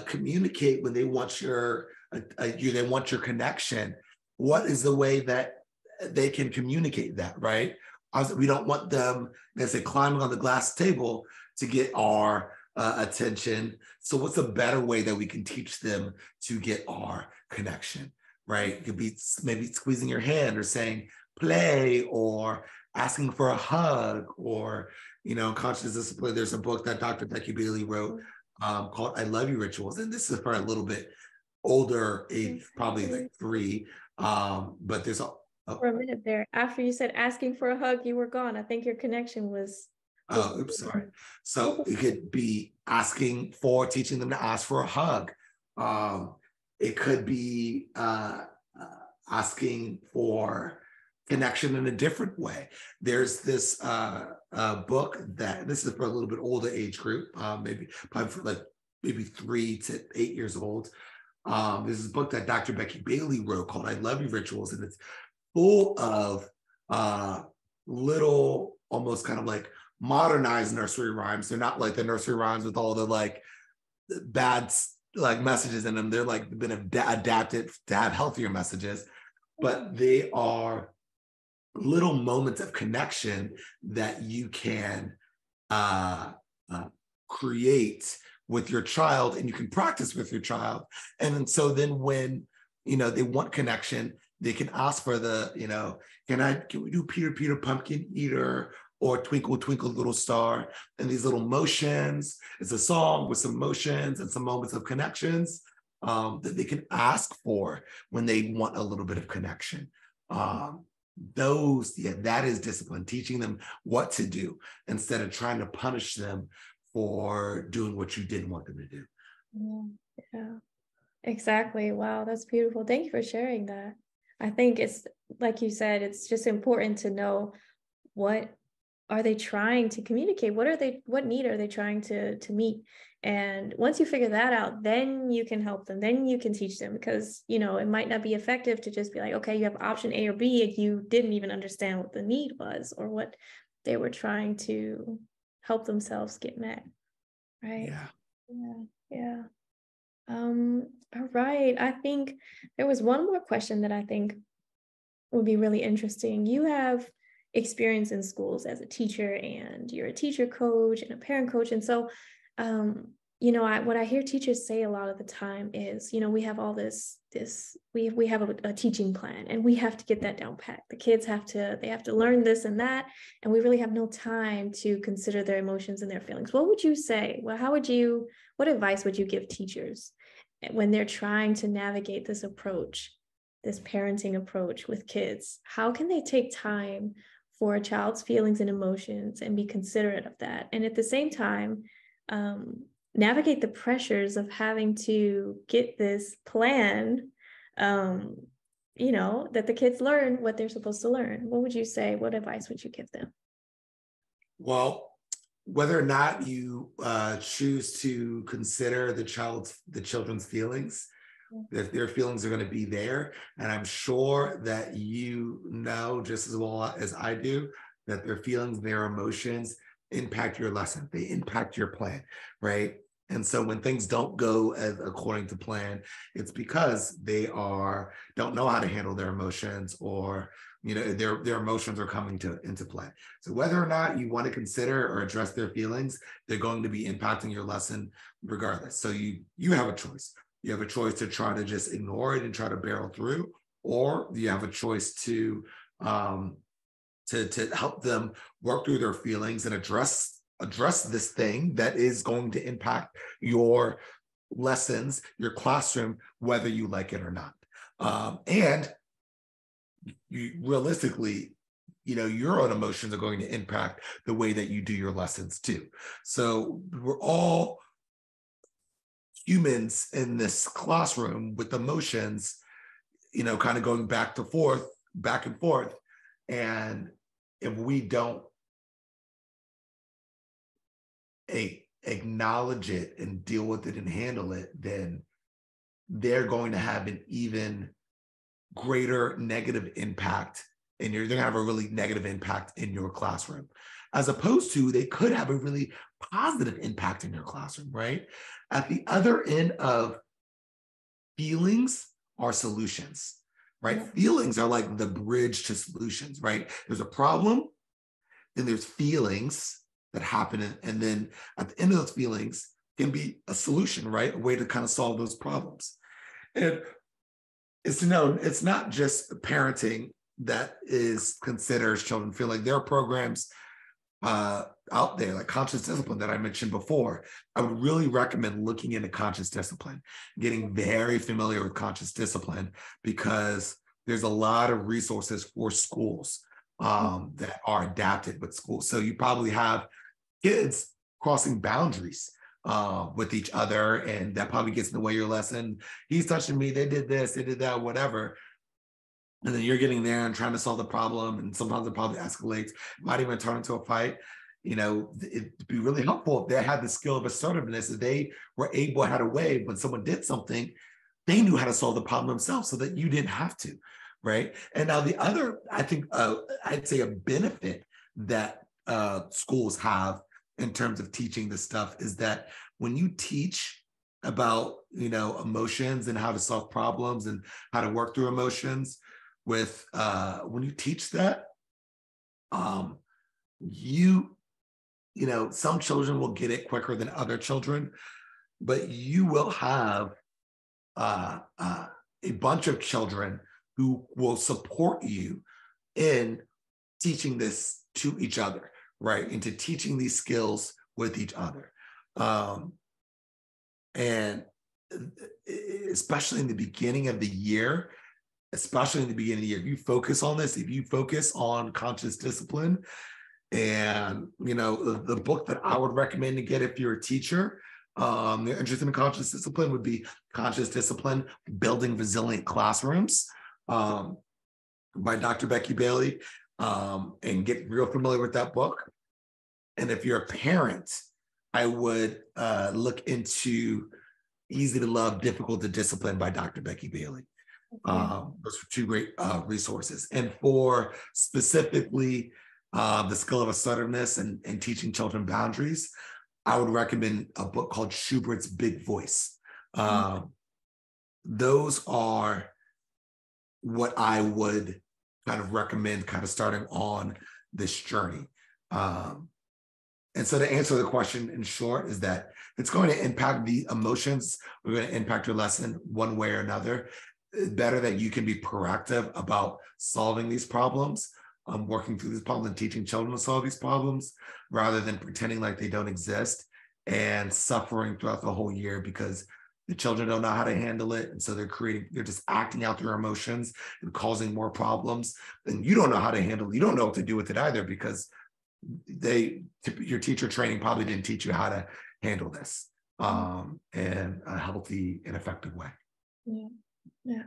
communicate when they want they want your connection? What is the way that they can communicate that, right? We don't want them, let's say, climbing on the glass table to get our attention. So what's a better way that we can teach them to get our connection, right? It could be maybe squeezing your hand or saying play or asking for a hug or, conscious discipline. There's a book that Dr. Becky Bailey wrote called I Love You Rituals. And this is for a little bit older age, probably like 3. But there's for a minute there, after you said asking for a hug, you were gone. I think your connection was. Oh, oops, sorry. So it could be teaching them to ask for a hug. It could be asking for connection in a different way. There's this book that this is for a little bit older age group, probably for maybe 3 to 8 years old. This is a book that Dr. Becky Bailey wrote called I Love You Rituals, and it's full of little, almost kind of like modernized nursery rhymes. They're not like the nursery rhymes with all the bad messages in them. They're been adapted to have healthier messages, but they are little moments of connection that you can create with your child, and you can practice with your child. And so then when they want connection, they can ask for can we do Peter Peter Pumpkin Eater or Twinkle Twinkle Little Star, and these little motions. It's a song with some motions and some moments of connections that they can ask for when they want a little bit of connection. That is discipline, teaching them what to do instead of trying to punish them for doing what you didn't want them to do. Yeah, exactly. Wow, that's beautiful. Thank you for sharing that. I think it's like you said, it's just important to know what are they trying to communicate? What need are they trying to meet? And once you figure that out, then you can help them, then you can teach them, because, it might not be effective to just be like, okay, you have option A or B, and you didn't even understand what the need was or what they were trying to help themselves get met. Right. Yeah. All right. I think there was one more question that I think would be really interesting. You have experience in schools as a teacher, and you're a teacher coach and a parent coach. And so, what I hear teachers say a lot of the time is, we have all we have a teaching plan, and we have to get that down pat. The kids have to learn this and that, and we really have no time to consider their emotions and their feelings. What would you say? Well, what advice would you give teachers when they're trying to navigate this parenting approach with kids? How can they take time for a child's feelings and emotions and be considerate of that? And at the same time, navigate the pressures of having to get this plan, that the kids learn what they're supposed to learn? What would you say? What advice would you give them? Well, whether or not you choose to consider the children's feelings, that their feelings are going to be there. And I'm sure that you know just as well as I do that their feelings, their emotions impact your lesson. They impact your plan, right? And so when things don't go as according to plan, it's because they don't know how to handle their emotions, or their emotions are coming into play. So whether or not you want to consider or address their feelings, they're going to be impacting your lesson regardless. So you have a choice. You have a choice to try to just ignore it and try to barrel through, or you have a choice to help them work through their feelings and address this thing that is going to impact your lessons, your classroom, whether you like it or not. And you realistically, your own emotions are going to impact the way that you do your lessons too. So we're all humans in this classroom with emotions, kind of going back and forth. And if we don't acknowledge it and deal with it and handle it, then they're going to have an even greater negative impact, and they're going to have a really negative impact in your classroom, as opposed to they could have a really positive impact in your classroom, right? At the other end of feelings are solutions, right? Yeah. Feelings are like the bridge to solutions, right? There's a problem, then there's feelings that happen, and then at the end of those feelings can be a solution, right? A way to kind of solve those problems. And it's not just parenting that considers children feel. Like there are programs out there like conscious discipline that I mentioned before. I would really recommend looking into conscious discipline, getting very familiar with conscious discipline, because there's a lot of resources for schools that are adapted with schools. So you probably have kids crossing boundaries with each other, and that probably gets in the way of your lesson. He's touching me, they did this, they did that, whatever. And then you're getting there and trying to solve the problem, and sometimes it probably escalates, might even turn into a fight. It'd be really helpful if they had the skill of assertiveness, if they were able, had a way, when someone did something, they knew how to solve the problem themselves so that you didn't have to, right? And now the other, I think, I'd say a benefit that schools have in terms of teaching this stuff is that when you teach about, emotions and how to solve problems and how to work through emotions, when you teach that, some children will get it quicker than other children, but you will have a bunch of children who will support you in teaching this to each other, right? Into teaching these skills with each other. And especially in the beginning of the year, if you focus on this, if you focus on conscious discipline, and, the book that I would recommend to get if you're a teacher, you're interested in conscious discipline, would be Conscious Discipline, Building Resilient Classrooms, by Dr. Becky Bailey, and get real familiar with that book. And if you're a parent, I would look into Easy to Love, Difficult to Discipline by Dr. Becky Bailey. Those are two great resources. And for specifically the skill of assertiveness and teaching children boundaries, I would recommend a book called Schubert's Big Voice. Those are what I would kind of recommend kind of starting on this journey. And so to answer the question in short is that it's going to impact the emotions. We're going to impact your lesson one way or another. It's better that you can be proactive about solving these problems, working through these problems and teaching children to solve these problems, rather than pretending like they don't exist and suffering throughout the whole year because the children don't know how to handle it. And so they're just acting out their emotions and causing more problems. And you don't know how to handle it. You don't know what to do with it either, because your teacher training probably didn't teach you how to handle this. in a healthy and effective way. Yeah. Yeah.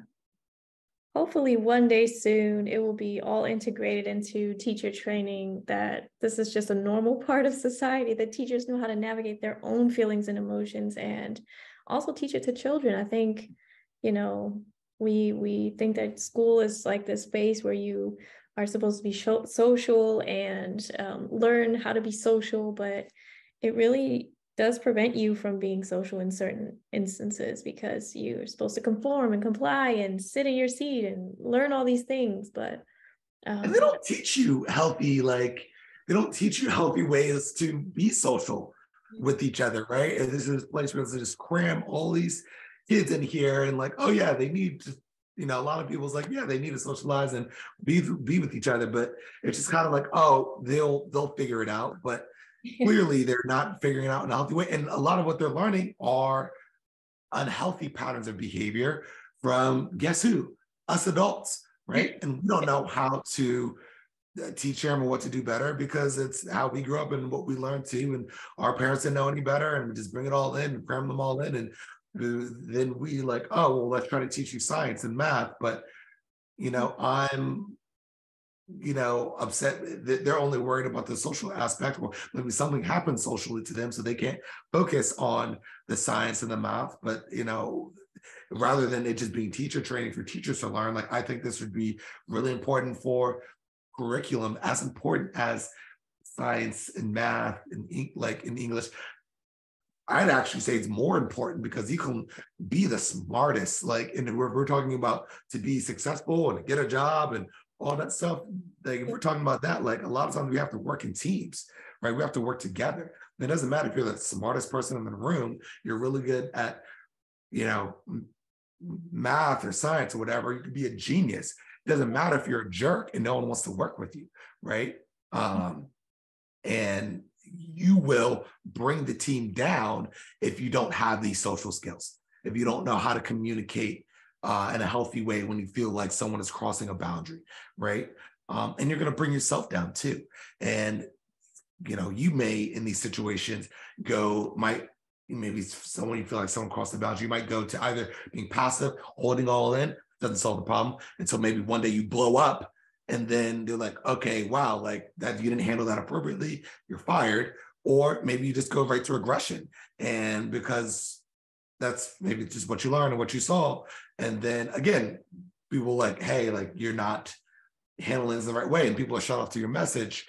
Hopefully one day soon it will be all integrated into teacher training, that this is just a normal part of society, that teachers know how to navigate their own feelings and emotions and also teach it to children. I think, you know, we think that school is like this space where you are supposed to be social and learn how to be social, but it really does prevent you from being social in certain instances, because you're supposed to conform and comply and sit in your seat and learn all these things. But and they don't teach you healthy, like they don't teach you healthy ways to be social with each other, right? And this is a place where they just cram all these kids in here and like, oh yeah, they need to, you know, a lot of people's like, yeah, they need to socialize and be with each other, but it's just kind of like, oh, they'll figure it out. But clearly they're not figuring it out in a healthy way. And a lot of what they're learning are unhealthy patterns of behavior from, guess who? Us adults, right? And we don't know how to teach them what to do better, because it's how we grew up and what we learned too. And our parents didn't know any better, and we just bring it all in and cram them all in. And then we like, oh, well, let's try to teach you science and math. But, you know, I'm, you know, upset that they're only worried about the social aspect, or maybe something happens socially to them, so they can't focus on the science and the math. But, you know, rather than it just being teacher training for teachers to learn, like I think this would be really important for curriculum, as important as science and math and like in English. I'd actually say it's more important, because you can be the smartest, like, and we're talking about to be successful and to get a job and all that stuff. Like if we're talking about that, like a lot of times we have to work in teams, right? We have to work together. It doesn't matter if you're the smartest person in the room, you're really good at, you know, math or science or whatever, you could be a genius. It doesn't matter if you're a jerk and no one wants to work with you, right? And you will bring the team down if you don't have these social skills, if you don't know how to communicate in a healthy way when you feel like someone is crossing a boundary, right? And you're going to bring yourself down too. And, you know, you may in these situations maybe someone, you feel like someone crossed the boundary, you might go to either being passive, holding all in, doesn't solve the problem. And so maybe one day you blow up, and then they're like, okay, wow, like that, you didn't handle that appropriately, you're fired. Or maybe you just go right to aggression. And because that's maybe just what you learned and what you saw. And then again, people like, hey, like you're not handling this the right way. And people are shut off to your message,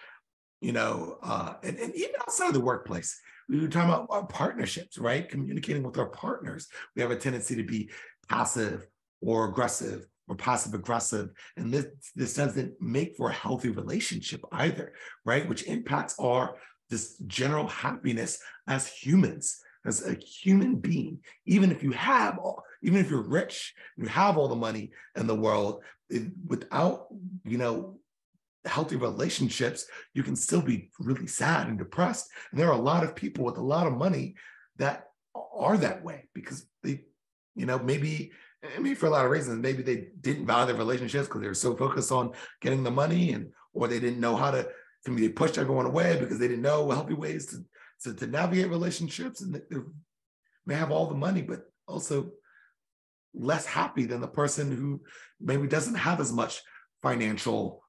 you know, and even outside of the workplace, we were talking about our partnerships, right? Communicating with our partners. We have a tendency to be passive or aggressive or passive aggressive. And this doesn't make for a healthy relationship either, right? Which impacts our this general happiness as humans, as a human being. Even if you're rich, you have all the money in the world, without, you know, healthy relationships, you can still be really sad and depressed. And there are a lot of people with a lot of money that are that way, because they, you know, maybe for a lot of reasons, maybe they didn't value their relationships because they were so focused on getting the money, or they didn't know how to, they pushed everyone away because they didn't know healthy ways to navigate relationships. And they may have all the money, but also less happy than the person who maybe doesn't have as much financial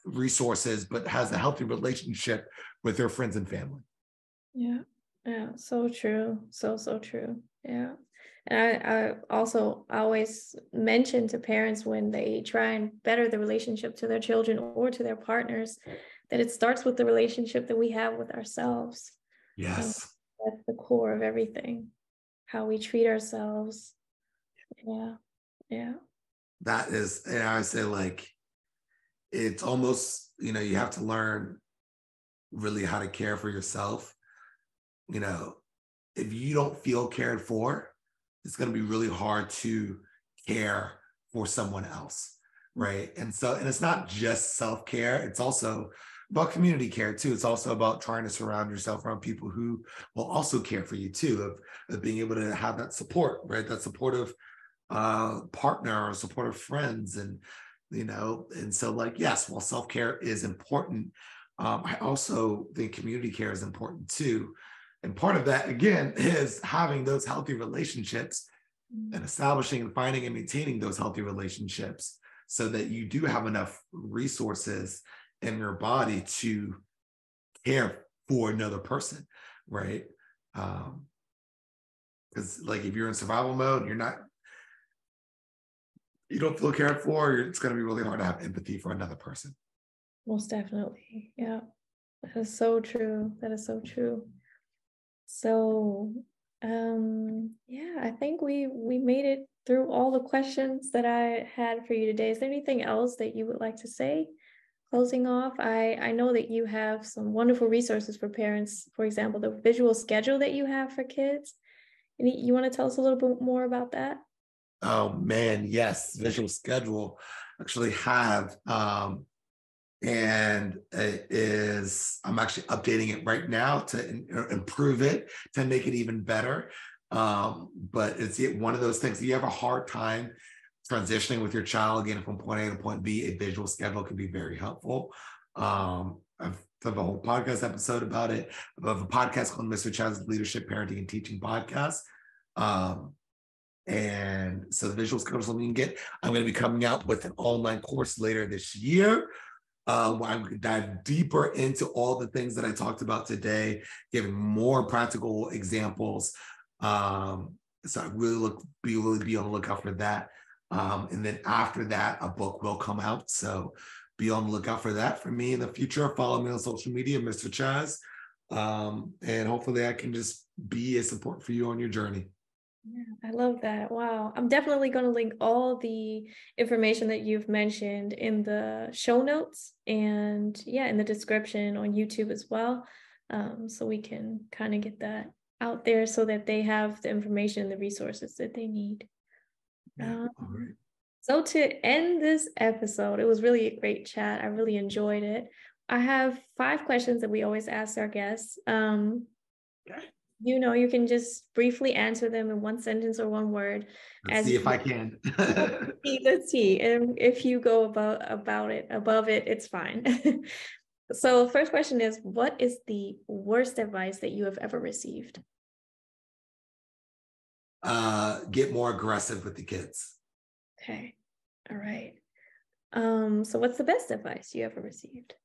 resources, but has a healthy relationship with their friends and family. Yeah. So true. So true. Yeah. And I also always mention to parents when they try and better the relationship to their children or to their partners, that it starts with the relationship that we have with ourselves. Yes. That's the core of everything, how we treat ourselves. Yeah. Yeah. That is, and I say, like, it's almost, you know, you have to learn really how to care for yourself. You know, if you don't feel cared for, it's going to be really hard to care for someone else, right? And it's not just self-care, it's also about community care too. It's also about trying to surround yourself around people who will also care for you too, of being able to have that support, right? That supportive partner or supportive friends. And, you know, and so, like, yes, while self-care is important, I also think community care is important too. And part of that, again, is having those healthy relationships and establishing and finding and maintaining those healthy relationships so that you do have enough resources in your body to care for another person, right? Because like if you're in survival mode, you don't feel cared for, it's going to be really hard to have empathy for another person. Most definitely. Yeah. That is so true. That is so true. So, yeah, I think we made it through all the questions that I had for you today. Is there anything else that you would like to say? Closing off, I know that you have some wonderful resources for parents. For example, the visual schedule that you have for kids. You want to tell us a little bit more about that? Oh man, yes, visual schedule actually have. And I'm actually updating it right now to improve it, to make it even better. But it's one of those things, if you have a hard time transitioning with your child, getting from point A to point B, a visual schedule can be very helpful. I've done a whole podcast episode about it. I have a podcast called Mr. Chazz's Leadership, Parenting, and Teaching Podcast. And so the visual schedule is something you can get. I'm going to be coming out with an online course later this year. Where I'm going to dive deeper into all the things that I talked about today, giving more practical examples. So I really be on the lookout for that. And then after that, a book will come out. So be on the lookout for that for me in the future. Follow me on social media, Mr. Chazz. And hopefully I can just be a support for you on your journey. Yeah, I love that. Wow. I'm definitely going to link all the information that you've mentioned in the show notes and in the description on YouTube as well. So we can kind of get that out there so that they have the information and the resources that they need. Yeah, all right. So to end this episode, it was really a great chat. I really enjoyed it. I have 5 questions that we always ask our guests. You can just briefly answer them in one sentence or one word. Let's see if I can. Let's see. And if you go above it, it's fine. So first question is, what is the worst advice that you have ever received? Get more aggressive with the kids. Okay. All right. So what's the best advice you ever received?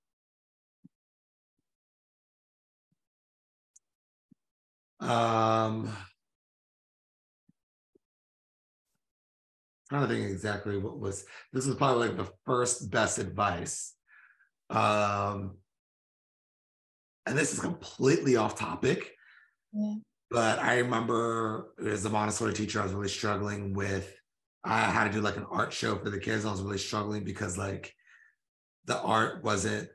Trying to think exactly this was probably like the first best advice. And this is completely off topic. Yeah. But I remember as a Montessori teacher, I was really struggling with, I had to do like an art show for the kids. I was really struggling because like the art wasn't,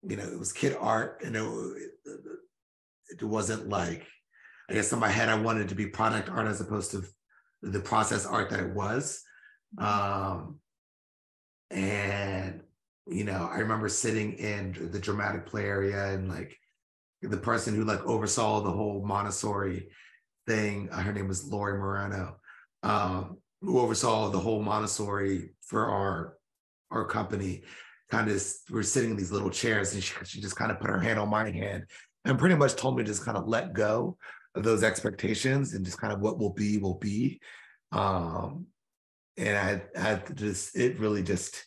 it was kid art, and it wasn't like, I guess in my head, I wanted it to be product art as opposed to the process art that it was. And, I remember sitting in the dramatic play area, and like the person who like oversaw the whole Montessori thing, her name was Lori Morano, who oversaw the whole Montessori for our company. Kind of, we're sitting in these little chairs, and she just kind of put her hand on my hand and pretty much told me to just kind of let go of those expectations and just kind of what will be, will be. And I had just, it really just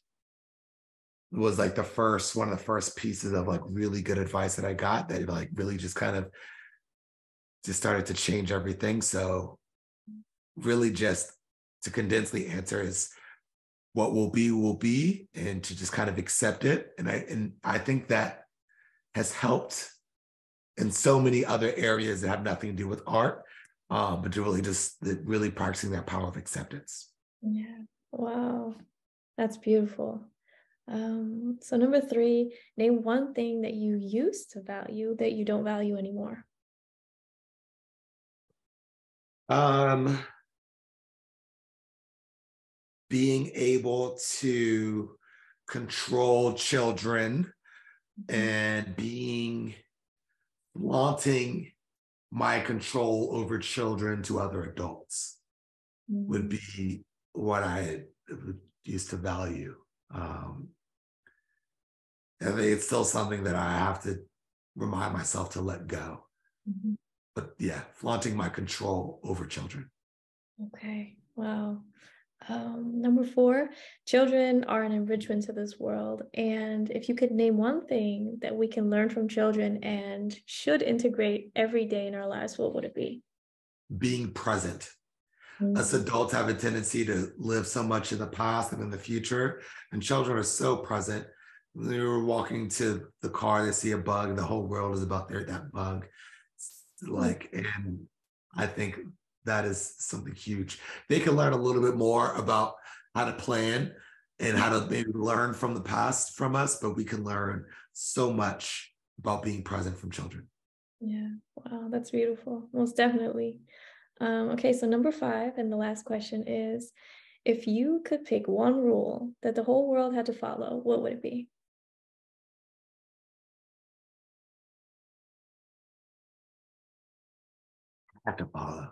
was like one of the first pieces of like really good advice that I got that like really just kind of just started to change everything. So really just to condense the answer is what will be, and to just kind of accept it. And I think that has helped in so many other areas that have nothing to do with art, but to really practicing that power of acceptance. Yeah. Wow. That's beautiful. So number 3, name one thing that you used to value that you don't value anymore. Being able to control children and flaunting my control over children to other adults would be what I used to value. I think it's still something that I have to remind myself to let go. Mm-hmm. But yeah, flaunting my control over children. Okay. Wow. Number 4, children are an enrichment to this world. And if you could name one thing that we can learn from children and should integrate every day in our lives, what would it be? Being present. Us Mm-hmm. adults have a tendency to live so much in the past and in the future, and children are so present. They were walking to the car, they see a bug, and the whole world is about that bug. Like, and I think that is something huge. They can learn a little bit more about how to plan and how to maybe learn from the past from us, but we can learn so much about being present from children. Yeah. Wow. That's beautiful. Most definitely. Okay. So number 5, and the last question is, if you could pick one rule that the whole world had to follow, what would it be? I have to follow.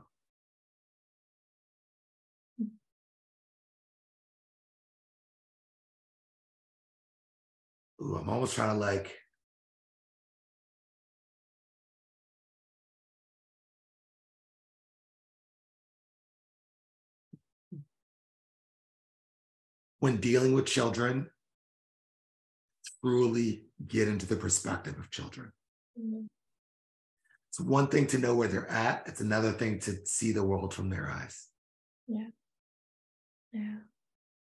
Ooh, I'm almost trying to like, when dealing with children, truly get into the perspective of children. Mm-hmm. It's one thing to know where they're at. It's another thing to see the world from their eyes. Yeah. Yeah.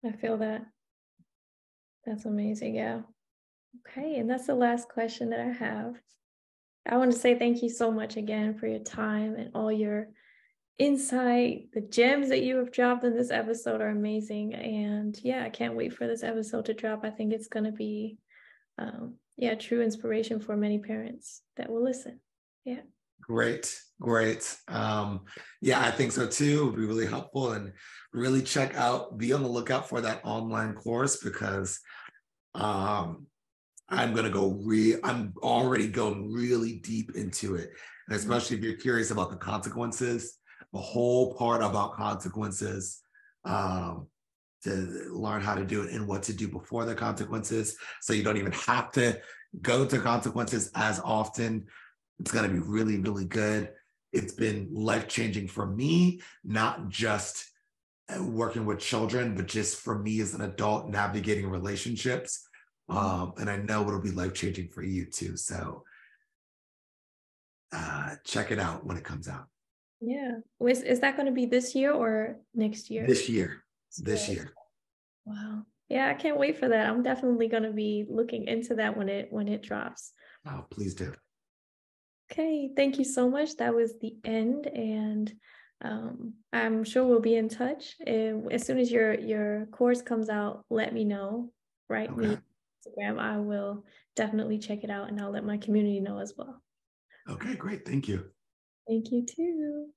I feel that. That's amazing. Yeah. Okay. And that's the last question that I have. I want to say thank you so much again for your time and all your insight. The gems that you have dropped in this episode are amazing. And yeah, I can't wait for this episode to drop. I think it's going to be, true inspiration for many parents that will listen. Yeah. Great, great. Yeah, I think so too. It would be really helpful, and really be on the lookout for that online course, because I'm already going really deep into it. And especially if you're curious about the consequences, the whole part about consequences, to learn how to do it and what to do before the consequences. So you don't even have to go to consequences as often. It's going to be really, really good. It's been life-changing for me, not just working with children, but just for me as an adult navigating relationships. And I know it'll be life-changing for you too. So check it out when it comes out. Yeah. Is that going to be this year or next year? This year. Wow. Yeah, I can't wait for that. I'm definitely going to be looking into that when it drops. Oh, please do. Okay, thank you so much. That was the end, and I'm sure we'll be in touch. As soon as your course comes out, let me know. Write me on Instagram. I will definitely check it out, and I'll let my community know as well. Okay, great. Thank you. Thank you too.